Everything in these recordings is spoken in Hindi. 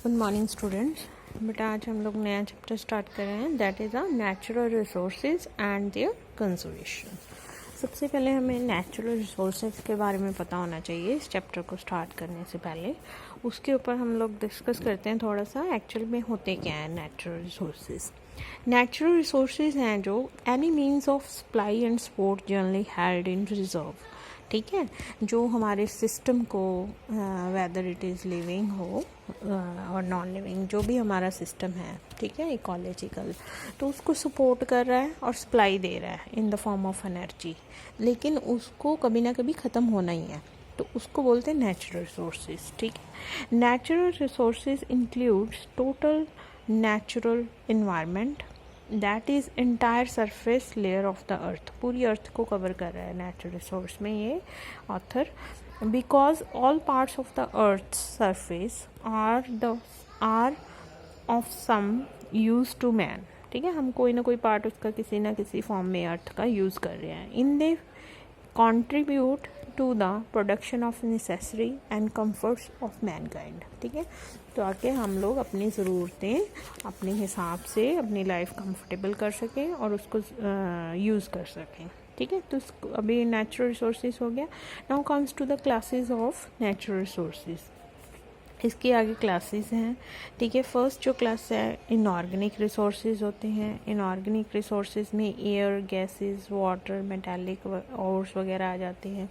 Good morning students. बेटा आज हम लोग नया चैप्टर स्टार्ट कर रहे हैं, that is a natural resources and their conservation. सबसे पहले हमें नेचुरल रिसोर्सेज के बारे में पता होना चाहिए इस चैप्टर को स्टार्ट करने से पहले। उसके ऊपर हम लोग डिस्कस करते हैं थोड़ा सा एक्चुअल में होते क्या है नेचुरल रिसोर्सेज। नेचुरल रिसोर्सेज हैं जो any means of supply and support generally held in reserve, ठीक है, जो हमारे सिस्टम को वेदर इट इज़ लिविंग हो और नॉन लिविंग, जो भी हमारा सिस्टम है, ठीक है, इकोलॉजिकल, तो उसको सपोर्ट कर रहा है और सप्लाई दे रहा है in the form of energy, लेकिन उसको कभी ना कभी ख़त्म होना ही है, तो उसको बोलते हैं नेचुरल रिसोर्सेज। ठीक है, natural resources includes total natural environment that is entire surface layer of the अर्थ। पूरी अर्थ को कवर कर रहा है नेचुरल रिसोर्स में ये author, because all parts of the earth surface are of some use to man. ठीक है, हम कोई ना कोई पार्ट उसका किसी ना किसी फॉर्म में अर्थ का यूज़ कर रहे हैं। In they contribute to the production of necessary and comforts of mankind. ठीक है, तो आके हम लोग अपनी ज़रूरतें अपने हिसाब से अपनी लाइफ कंफर्टेबल कर सकें और उसको यूज़ कर सकें। ठीक है, तो अभी नेचुरल रिसोर्सेज हो गया। Now comes to the classes of natural resources. इसकी आगे क्लासेस हैं। ठीक है, फर्स्ट जो क्लास है इनऑर्गेनिक रिसोर्सेज होते हैं। इनऑर्गेनिक रिसोर्सेज में air, gases, water, metallic ores वगैरह आ जाते हैं।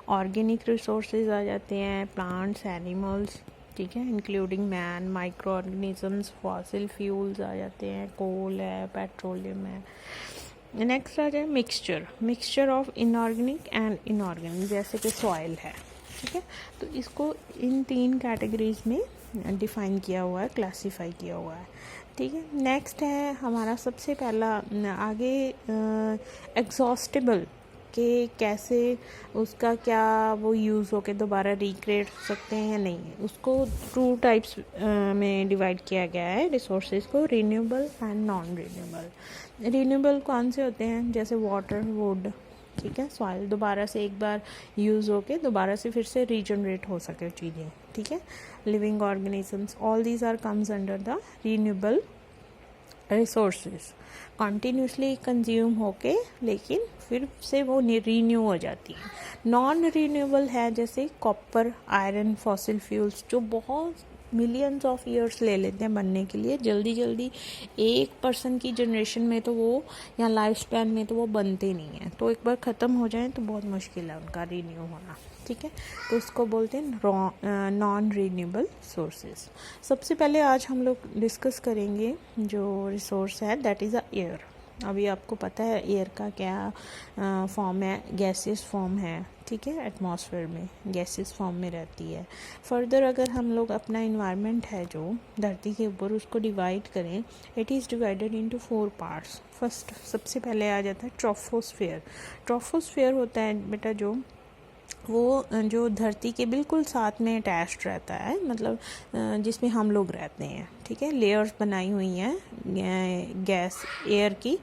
ऑर्गेनिक रिसोर्सेज आ जाते हैं प्लांट्स, एनिमल्स, ठीक है, including man, micro organisms, fossil fuels आ जाते हैं, कोल है, पेट्रोलियम है। नेक्स्ट आ जाए mixture of inorganic and inorganic, जैसे कि सॉइल है। ठीक है, तो इसको इन 3 कैटेगरीज में डिफाइन किया हुआ है, क्लासीफाई किया हुआ है। ठीक है, नेक्स्ट है हमारा सबसे पहला आगे एग्जॉस्टेबल कि कैसे उसका क्या वो यूज़ होके दोबारा रिक्रिएट हो सकते हैं या नहीं, उसको 2 टाइप्स में डिवाइड किया गया है रिसोर्सेज को, renewable and non renewable. Renewable कौन से होते हैं, जैसे वाटर, वुड, ठीक है, सॉइल, दोबारा से एक बार यूज़ होके दोबारा से फिर से रीजनरेट हो सके चीज़ें। ठीक है, living organisms, all these are comes under the renewable resources. Continuously consume होके लेकिन फिर से वो रीन्यू हो जाती है। नॉन रीन्यूएबल है जैसे कॉपर, आयरन, फॉसिल फ्यूल्स, जो बहुत मिलियंस ऑफ ईयर्स ले लेते हैं बनने के लिए, जल्दी एक पर्सन की जनरेशन में तो वो या लाइफ स्पैन में तो वो बनते नहीं हैं, तो एक बार ख़त्म हो जाए तो बहुत मुश्किल है उनका रीन्यू होना। ठीक है, तो उसको बोलते हैं नॉन रीन्यूएबल सोर्सेज। सबसे पहले आज हम लोग डिस्कस करेंगे जो रिसोर्स है दैट इज़ अ एयर। अभी आपको पता है एयर का क्या फॉर्म है, गैसियस फॉर्म है। ठीक है, एटमॉस्फेयर में गैसियस फॉर्म में रहती है। फर्दर अगर हम लोग अपना इन्वायरमेंट है जो धरती के ऊपर उसको डिवाइड करें, it is divided into 4 parts. First सबसे पहले आ जाता है ट्रोपोस्फेयर। ट्रोपोस्फेयर होता है बेटा जो धरती के बिल्कुल साथ में अटैच्ड रहता है, मतलब जिसमें हम लोग रहते हैं। ठीक है, लेयर्स बनाई हुई हैं गैस एयर की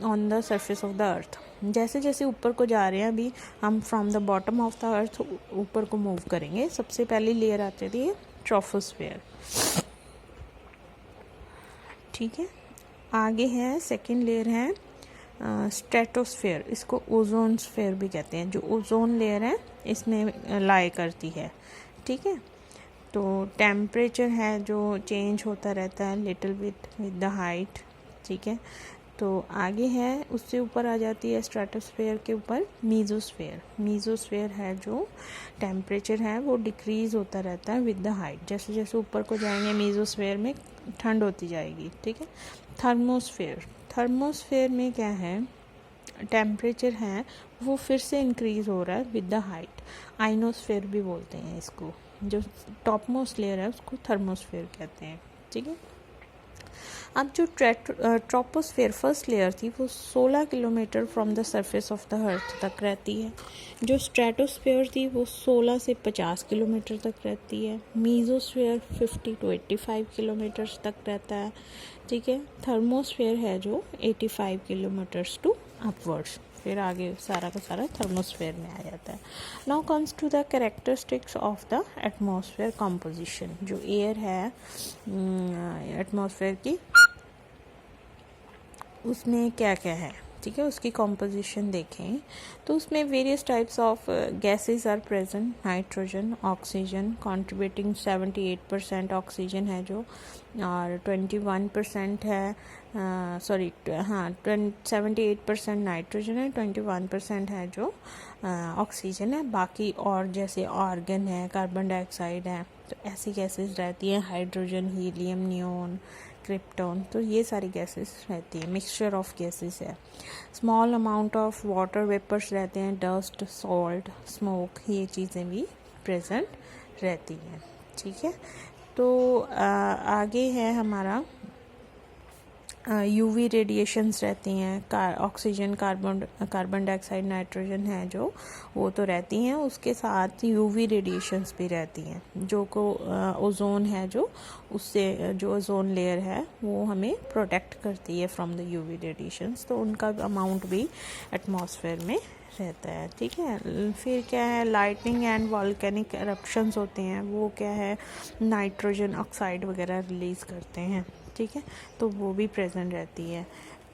on the surface of the अर्थ। जैसे जैसे ऊपर को जा रहे हैं अभी हम from the bottom of the अर्थ ऊपर को मूव करेंगे। सबसे पहली लेयर आती थी ट्रोपोस्फेयर। ठीक है, आगे है सेकेंड लेयर है स्ट्रेटोस्फेयर, इसको ओजोन स्फेयर भी कहते हैं, जो ओजोन लेयर है इसमें लाई करती है। ठीक है, तो टेम्परेचर है जो चेंज होता रहता है लिटिल विद द हाइट। ठीक है, तो आगे है उससे ऊपर आ जाती है स्ट्रेटोस्फेयर के ऊपर मीजोस्फेयर। मीजोस्फेयर है जो टेम्परेचर है वो डिक्रीज होता रहता है विद द हाइट, जैसे जैसे ऊपर को जाएंगे मीजोस्फेयर में ठंड होती जाएगी। ठीक है, थर्मोस्फेयर में क्या है, टेम्परेचर है वो फिर से इंक्रीज हो रहा है विद द हाइट। आइनोस्फेयर भी बोलते हैं इसको, जो टॉप मोस्ट लेयर है उसको थर्मोस्फेयर कहते हैं। ठीक है, अब जो ट्रोपोस्फेयर फर्स्ट लेयर थी वो 16 kilometre from the surface of the अर्थ तक रहती है। जो स्ट्रेटोस्फेयर थी वो 16 से 50 किलोमीटर तक रहती है। मीजोस्फेयर 50 to 85 किलोमीटर्स तक रहता है। ठीक है, थर्मोस्फेयर है जो 85 किलोमीटर्स टू अपवर्ड्स। फिर आगे सारा का सारा थर्मोस्फेयर में आ जाता है। Now comes to the characteristics of the atmosphere composition. जो एयर है एटमॉस्फेयर की, उसमें क्या क्या है, ठीक है, उसकी कॉम्पोजिशन देखें तो उसमें various types of gases are present. Nitrogen, oxygen contributing 78% oxygen है जो, और 21% है 78% नाइट्रोजन है, 21% है जो ऑक्सीजन है। बाकी और जैसे आर्गन है, कार्बन डाइऑक्साइड है, तो ऐसी गैसेस रहती हैं, हाइड्रोजन, हीलियम, नियोन, क्रिप्टॉन, तो ये सारी गैसेस रहती है, मिक्सचर ऑफ गैसेस है। Small amount of water vapours रहते हैं, डस्ट, सॉल्ट, स्मोक, ये चीज़ें भी प्रेजेंट रहती हैं, ठीक है। तो आगे है हमारा यूवी रेडिएशंस रहती हैं, ऑक्सीजन, कार्बन डाइऑक्साइड, नाइट्रोजन है जो, वो तो रहती हैं, उसके साथ यूवी रेडिएशंस भी रहती हैं, जो को ओजोन है जो, उससे जो ओजोन लेयर है वो हमें प्रोटेक्ट करती है फ्रॉम द यूवी रेडिएशंस, तो उनका अमाउंट भी एटमॉस्फेयर में रहता है, ठीक है। फिर क्या है, लाइटनिंग एंड वॉल्केनिक एरप्शंस होते हैं, वो क्या है, नाइट्रोजन ऑक्साइड वगैरह रिलीज़ करते हैं, ठीक है, तो वो भी प्रेजेंट रहती है,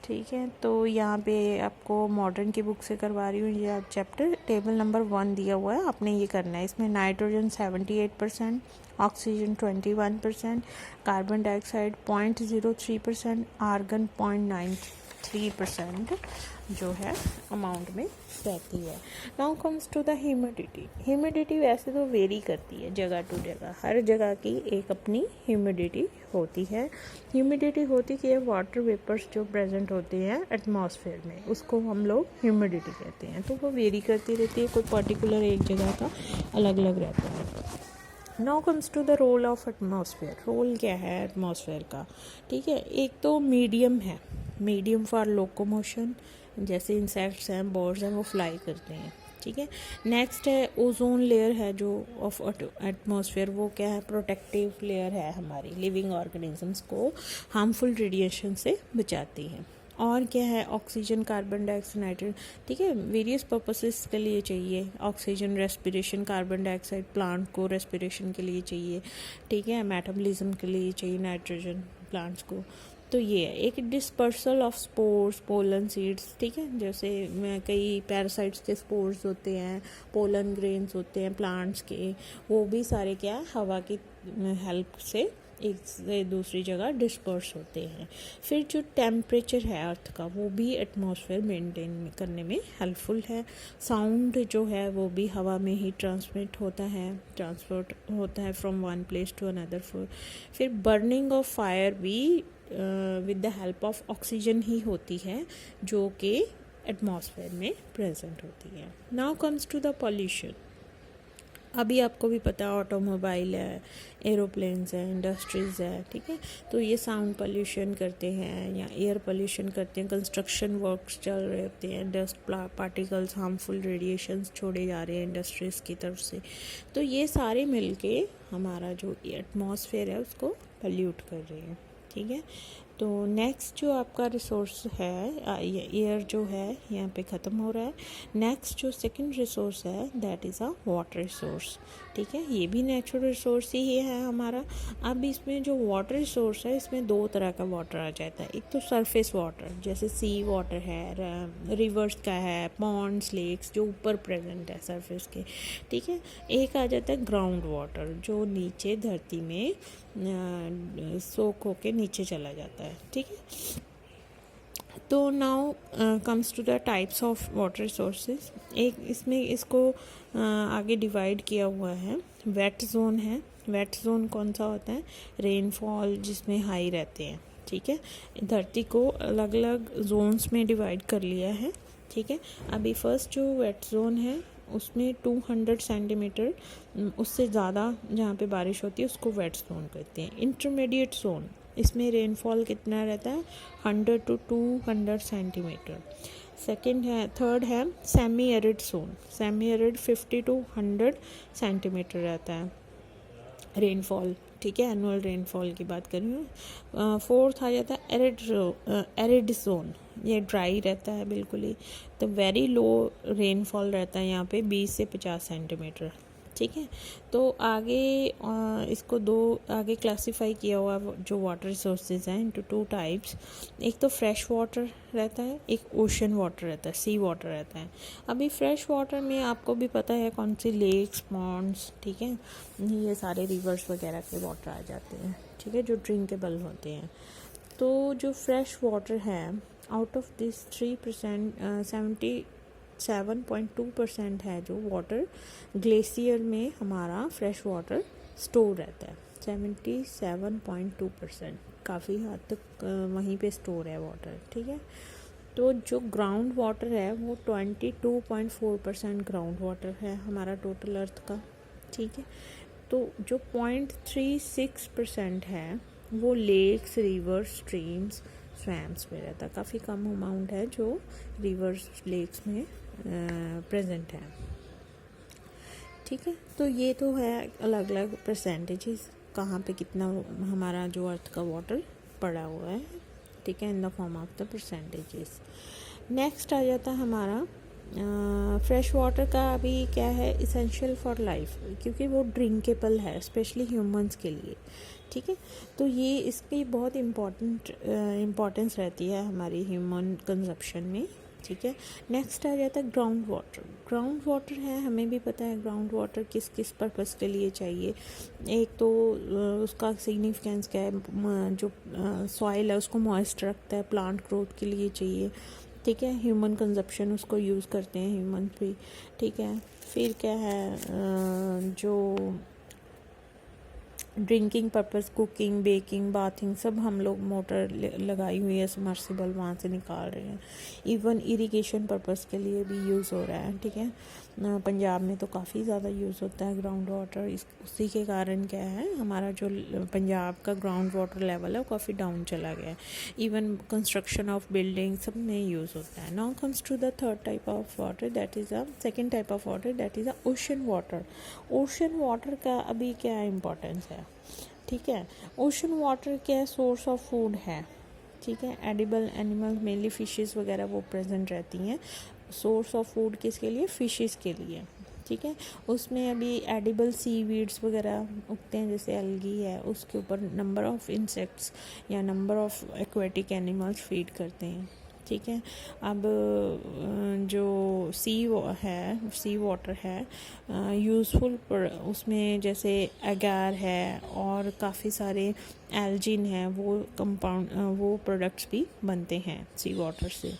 ठीक है। तो यहाँ पे आपको मॉडर्न की बुक से करवा रही हूँ ये चैप्टर, टेबल नंबर 1 दिया हुआ है, आपने ये करना है। इसमें nitrogen 78%, oxygen 21%, carbon dioxide 0.03%, argon 0.93% जो है अमाउंट में रहती है। Now comes to the humidity. Humidity वैसे तो वेरी करती है जगह टू जगह, हर जगह की एक अपनी ह्यूमिडिटी होती है। ह्यूमिडिटी होती कि वाटर वेपर्स जो प्रेजेंट होते हैं एटमॉस्फेयर में, उसको हम लोग ह्यूमिडिटी कहते हैं, तो वो वेरी करती रहती है, कोई पर्टिकुलर एक जगह का अलग अलग रहता है। Now comes to the role of atmosphere. Role क्या है एटमॉस्फेयर का, ठीक है। एक तो मीडियम है, मीडियम फॉर लोकोमोशन, जैसे इंसेक्ट्स हैं, बर्ड्स हैं, वो फ्लाई करते हैं, ठीक है। नेक्स्ट है ओजोन लेयर है जो ऑफ एटमॉस्फेयर, वो क्या है, प्रोटेक्टिव लेयर है, हमारी लिविंग ऑर्गेनिजम्स को हार्मफुल रेडिएशन से बचाती है। और क्या है, ऑक्सीजन, कार्बन डाइऑक्साइड, नाइट्रोजन, ठीक है, वेरियस पर्पसेस के लिए चाहिए। Oxygen respiration, carbon dioxide plant को रेस्पिरेशन के लिए चाहिए, ठीक है, मेटाबॉलिज्म के लिए चाहिए नाइट्रोजन प्लांट्स को। तो ये है एक dispersal of spores, pollen seeds, ठीक है, जैसे कई पैरासाइट्स के स्पोर्स होते हैं, पोलन ग्रेन्स होते हैं प्लांट्स के, वो भी सारे क्या हवा की हेल्प से एक से दूसरी जगह डिस्पर्स होते हैं। फिर जो टेम्परेचर है अर्थ का, वो भी एटमॉस्फेयर मेंटेन करने में हेल्पफुल है। साउंड जो है वो भी हवा में ही ट्रांसपोर्ट होता है from one place to another. फिर बर्निंग ऑफ फायर भी with the help of oxygen ही होती है, जो कि एटमॉस्फेयर में प्रेजेंट होती है। Now comes to the pollution. अभी आपको भी पता है, ऑटोमोबाइल है, एरोप्लेन्स है, इंडस्ट्रीज़ है, ठीक है, तो ये साउंड पोल्यूशन करते हैं या एयर पोल्यूशन करते हैं। कंस्ट्रक्शन वर्क्स चल रहे होते हैं, डस्ट पार्टिकल्स, हार्मफुल रेडिएशंस छोड़े जा रहे हैं इंडस्ट्रीज़ की तरफ से, तो ये सारे मिलके हमारा जो एटमॉस्फेयर है उसको पोल्यूट कर रहे हैं, ठीक है। तो नेक्स्ट जो आपका रिसोर्स है, एयर जो है यहाँ पे ख़त्म हो रहा है। नेक्स्ट जो सेकंड रिसोर्स है that is a water resource, ठीक है, ये भी नेचुरल रिसोर्स ही है हमारा। अब इसमें जो वाटर रिसोर्स है, इसमें दो तरह का वाटर आ जाता है। एक तो सरफेस वाटर, जैसे सी वाटर है, रिवर्स का है, पॉन्ड्स, लेक्स, जो ऊपर प्रेजेंट है सरफेस के, ठीक है। एक आ जाता है ग्राउंड वाटर, जो नीचे धरती में सोख होके नीचे चला जाता है, ठीक है। तो now comes to the types of water resources. एक इसमें इसको आगे डिवाइड किया हुआ है। वेट जोन है, वेट जोन कौन सा होता है, रेनफॉल जिसमें हाई रहते हैं, ठीक है। धरती को अलग अलग जोन्स में डिवाइड कर लिया है, ठीक है। अभी फर्स्ट जो वेट जोन है उसमें 200 सेंटीमीटर उससे ज़्यादा जहाँ पे बारिश होती है उसको वेट जोन कहते हैं। इंटरमीडिएट जोन, इसमें रेनफॉल कितना रहता है, 100 to 200 सेंटीमीटर। थर्ड है semi arid zone, semi arid 50 to 100 centimetre रहता है रेनफॉल, ठीक है, एनुअल रेनफॉल की बात कर रही हूँ। फोर्थ आ जाता है एरिड जोन, ये ड्राई रहता है बिल्कुल ही। तो वेरी लो रेनफॉल रहता है यहाँ पे 20 से 50 सेंटीमीटर, ठीक है। तो आगे इसको आगे क्लासीफाई किया हुआ जो वाटर रिसोर्सेज हैं इनटू 2 टाइप्स। एक तो फ्रेश वाटर रहता है, एक ओशन वाटर रहता है, सी वाटर रहता है। अभी फ्रेश वाटर में आपको भी पता है कौन सी लेक्स, पॉन्ड्स, ठीक है, ये सारे रिवर्स वगैरह के वाटर आ जाते हैं, ठीक है, जो ड्रिंकेबल होते हैं। तो जो फ्रेश वाटर है, आउट ऑफ दिस 3% 77.2% है जो वाटर ग्लेशियर में हमारा फ्रेश वाटर स्टोर रहता है। 77.2%, काफ़ी हद तक वहीं पे स्टोर है वाटर, ठीक है। तो जो ग्राउंड वाटर है वो 22.4% ग्राउंड वाटर है हमारा टोटल अर्थ का, ठीक है। तो जो 0.36% है वो लेक्स, रिवर्स, स्ट्रीम्स, स्वैम्स में रहता है। काफ़ी कम अमाउंट है जो रिवर्स, लेक्स में प्रेजेंट है, ठीक है। तो ये तो है अलग अलग परसेंटेजेस कहाँ पे कितना हमारा जो अर्थ का वाटर पड़ा हुआ है, ठीक है, in the form of the percentages. Next आ जाता है हमारा फ्रेश वाटर का। अभी क्या है, इसेंशियल फॉर लाइफ, क्योंकि वो ड्रिंकेबल है स्पेशली ह्यूमंस के लिए, ठीक है। तो ये इसकी बहुत इम्पोर्टेंस रहती है हमारी ह्यूमन कंजप्शन में, ठीक है। नेक्स्ट आ जाता है ग्राउंड वाटर। ग्राउंड वाटर है, हमें भी पता है ग्राउंड वाटर किस किस पर्पस के लिए चाहिए। एक तो उसका सिग्निफिकेंस क्या है, जो सॉइल है उसको मॉइस्ट रखता है, प्लांट ग्रोथ के लिए चाहिए, ठीक है। ह्यूमन कंजप्शन उसको यूज़ करते हैं ह्यूमन भी, ठीक है। फिर क्या है, जो drinking purpose, cooking, baking, bathing, सब हम लोग मोटर लगाई हुई है, सबमर्सिबल वहाँ से निकाल रहे हैं। इवन इरिगेशन पर्पस के लिए भी यूज़ हो रहा है, ठीक है। पंजाब में तो काफ़ी ज़्यादा यूज़ होता है ग्राउंड वाटर। उसी के कारण क्या है, हमारा जो पंजाब का ग्राउंड वाटर लेवल है वो काफ़ी डाउन चला गया है। इवन कंस्ट्रक्शन ऑफ बिल्डिंग सब में यूज़ होता है। Now comes to the third type of water, that is a second type of water, that is a ocean water. Ocean water का अभी क्या इम्पोर्टेंस है, ठीक है। ओशन वाटर क्या सोर्स ऑफ फूड है, ठीक है। एडिबल एनिमल्स, मेनली फिशेस वगैरह वो प्रेजेंट रहती हैं। सोर्स ऑफ फूड किसके लिए, फिशेस के लिए, ठीक है। उसमें अभी एडिबल सीवीड्स वगैरह उगते हैं, जैसे एल्गी है, उसके ऊपर नंबर ऑफ इंसेक्ट्स या number of aquatic animals feed करते हैं, ठीक है। अब जो सी वाटर है यूज़फुल उसमें जैसे एगार है और काफ़ी सारे एल्जिन है, वो कंपाउंड वो प्रोडक्ट्स भी बनते हैं सी वाटर से,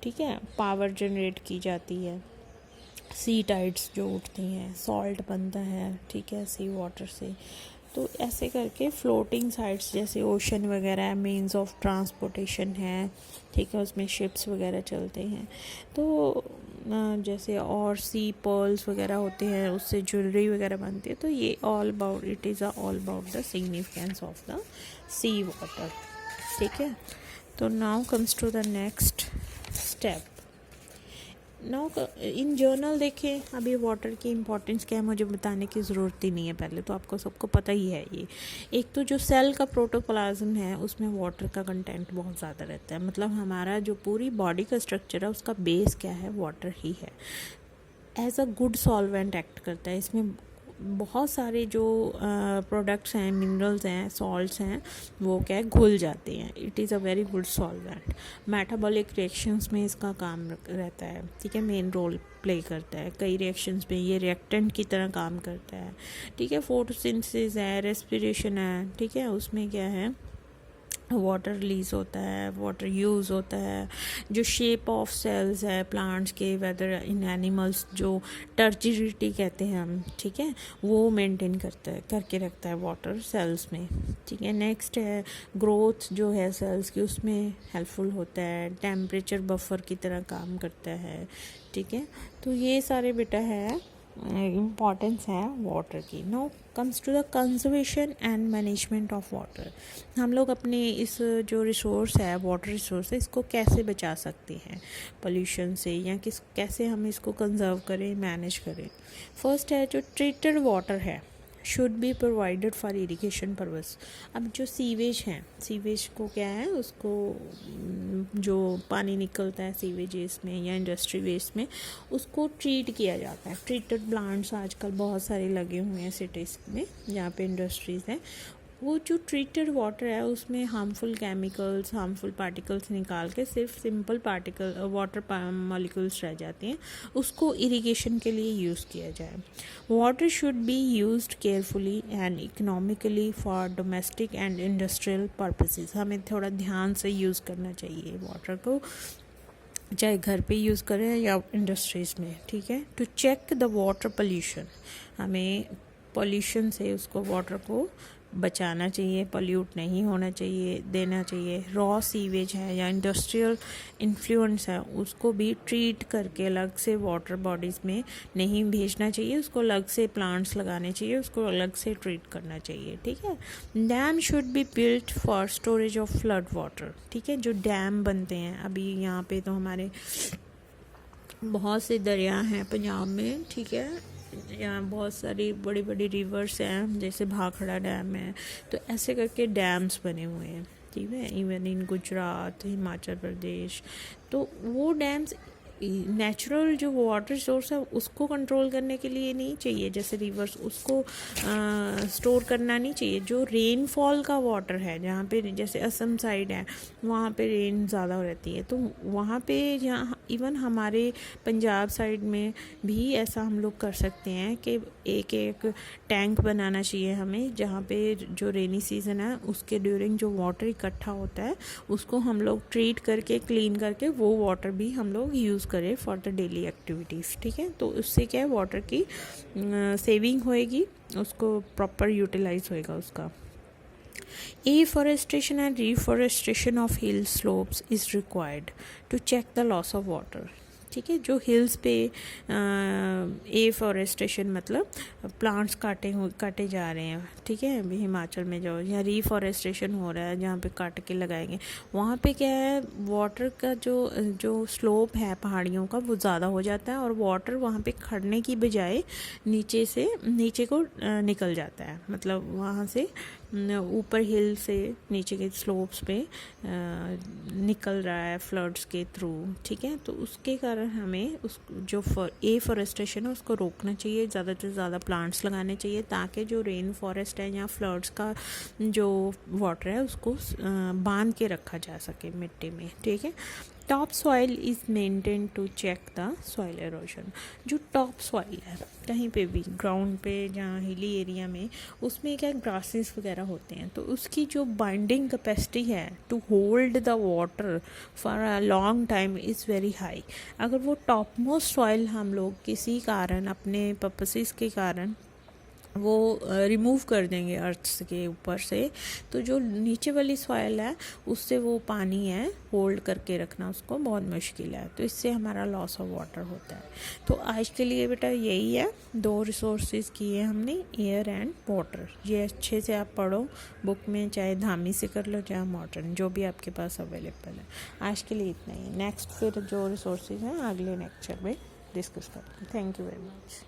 ठीक है। पावर जनरेट की जाती है, सी टाइड्स जो उठती हैं, सॉल्ट बनता है, ठीक है, सी वाटर से। तो ऐसे करके फ्लोटिंग साइट्स जैसे ओशन वगैरह मीन्स ऑफ ट्रांसपोर्टेशन है, ठीक है, उसमें शिप्स वगैरह चलते हैं। तो जैसे और सी पर्ल्स वगैरह होते हैं, उससे ज्वेलरी वगैरह बनती है। तो ये all about, it is all about the significance of the sea water, ठीक है। तो now comes to the next step. Now in general देखें, अभी वाटर की इम्पोर्टेंस क्या है मुझे बताने की ज़रूरत ही नहीं है, पहले तो आपको सबको पता ही है ये। एक तो जो सेल का प्रोटोप्लाज्म है उसमें वाटर का कंटेंट बहुत ज़्यादा रहता है, मतलब हमारा जो पूरी बॉडी का स्ट्रक्चर है उसका बेस क्या है, वाटर ही है। As a good solvent act करता है, इसमें बहुत सारे जो प्रोडक्ट्स हैं, मिनरल्स हैं, सॉल्ट्स हैं, वो क्या है, घुल जाते हैं। It is a very good solvent. Metabolic reactions में इसका काम रहता है, ठीक है, मेन रोल प्ले करता है। कई रिएक्शंस में ये रिएक्टेंट की तरह काम करता है, ठीक है। फोटोसिंथेसिस है, रेस्पिरेशन है, ठीक है, उसमें क्या है, वाटर रिलीज होता है, वाटर यूज़ होता है। जो शेप ऑफ सेल्स है प्लांट्स के, वेदर इन एनिमल्स, जो टर्जिडिटी कहते हैं हम, ठीक है, वो मेंटेन करके रखता है वाटर सेल्स में, ठीक है। नेक्स्ट है ग्रोथ जो है सेल्स की, उसमें हेल्पफुल होता है। टेम्परेचर बफर की तरह काम करता है, ठीक है। तो ये सारे बेटा है इम्पॉर्टेंस है वाटर की। Now comes to the conservation and management of water. हम लोग अपने इस जो रिसोर्स है, वाटर रिसोर्स है, इसको कैसे बचा सकते हैं पोल्यूशन से, या कैसे हम इसको कंजर्व करें, मैनेज करें। फर्स्ट है जो ट्रीटेड वाटर है, should be provided for irrigation purpose. अब जो सीवेज हैं, सीवेज को क्या है, उसको जो पानी निकलता है सीवेजेस में या इंडस्ट्री वेस्ट में, उसको ट्रीट किया जाता है। ट्रीटेड प्लांट्स आजकल बहुत सारे लगे हुए हैं सिटीज़ में जहाँ पे इंडस्ट्रीज़ हैं। वो जो ट्रीटेड वाटर है उसमें हार्मफुल केमिकल्स, हार्मफुल पार्टिकल्स निकाल के सिर्फ सिंपल पार्टिकल वाटर मॉलिक्यूल्स रह जाते हैं, उसको इरिगेशन के लिए यूज़ किया जाए। Water should be used carefully and economically for domestic and industrial purposes. हमें थोड़ा ध्यान से यूज़ करना चाहिए वाटर को, चाहे घर पे यूज़ करें या इंडस्ट्रीज़ में, ठीक है। To check the water pollution, हमें पोल्यूशन से उसको वाटर को बचाना चाहिए, पोल्यूट नहीं होना चाहिए, देना चाहिए। रॉ सीवेज है या इंडस्ट्रियल इन्फ्लुएंस है, उसको भी ट्रीट करके अलग से वाटर बॉडीज़ में नहीं भेजना चाहिए, उसको अलग से प्लांट्स लगाने चाहिए, उसको अलग से ट्रीट करना चाहिए, ठीक है। Dam should be built for storage of flood water, ठीक है। जो डैम बनते हैं अभी यहाँ पे तो हमारे बहुत से दरिया हैं पंजाब में, ठीक है। यहाँ बहुत सारी बड़ी बड़ी रिवर्स हैं, जैसे भाखड़ा डैम है, तो ऐसे करके डैम्स बने हुए हैं, ठीक है। इवन इन गुजरात, हिमाचल प्रदेश, तो वो डैम्स नेचुरल जो वाटर सोर्स है उसको कंट्रोल करने के लिए नहीं चाहिए, जैसे रिवर्स, उसको स्टोर करना नहीं चाहिए। जो रेनफॉल का वाटर है, जहाँ पे जैसे असम साइड है वहाँ पे रेन ज़्यादा रहती है, तो वहाँ पे जहाँ इवन हमारे पंजाब साइड में भी ऐसा हम लोग कर सकते हैं कि एक एक टैंक बनाना चाहिए हमें, जहाँ पे जो रेनी सीज़न है उसके ड्यूरिंग जो वाटर इकट्ठा होता है उसको हम लोग ट्रीट करके क्लीन करके वो वाटर भी हम लोग यूज़ करें फॉर द डेली एक्टिविटीज़, ठीक है। तो उससे क्या है, वाटर की सेविंग होएगी, उसको प्रॉपर यूटिलाइज होएगा उसका। Afforestation and reforestation of hill slopes is required to check the loss of water, ठीक है। जो हिल्स पे एफॉरेस्टेशन मतलब प्लांट्स काटे जा रहे हैं, ठीक है। अभी हिमाचल में जो यहाँ रीफॉरेस्टेशन हो रहा है, जहाँ पे काट के लगाएंगे, वहाँ पे क्या है, वाटर का जो स्लोप है पहाड़ियों का वो ज़्यादा हो जाता है और वाटर वहाँ पे खड़ने की बजाय नीचे को निकल जाता है, मतलब वहाँ से ऊपर हिल से नीचे के स्लोप्स पे निकल रहा है फ्लड्स के थ्रू, ठीक है। तो उसके कारण हमें उस जो एफॉरेस्टेशन है उसको रोकना चाहिए, ज़्यादा से ज़्यादा प्लांट्स लगाने चाहिए, ताकि जो रेन फॉरेस्ट है या फ्लड्स का जो वाटर है उसको बांध के रखा जा सके मिट्टी में, ठीक है। Top soil is maintain to check the soil erosion. जो टॉप सॉइल है कहीं पे भी ग्राउंड पे, जहाँ हिली एरिया में, उसमें क्या ग्रासेस वगैरह होते हैं, तो उसकी जो बाइंडिंग कैपेसिटी है to hold the water for a long time is very high. अगर वो टॉप मोस्ट सॉइल हम लोग किसी कारण, अपने पर्पसेस के कारण वो रिमूव कर देंगे अर्थ के ऊपर से, तो जो नीचे वाली सॉइल है उससे वो पानी है होल्ड करके रखना उसको बहुत मुश्किल है, तो इससे हमारा लॉस ऑफ वाटर होता है। तो आज के लिए बेटा यही है, 2 रिसोर्सेज किए हमने, एयर एंड वाटर। ये अच्छे से आप पढ़ो बुक में, चाहे धामी से कर लो चाहे मॉडर्न, जो भी आपके पास अवेलेबल है। आज के लिए इतना ही, नेक्स्ट फिर जो रिसोर्सेज हैं अगले लेक्चर में डिस्कस करते हैं। Thank you very much.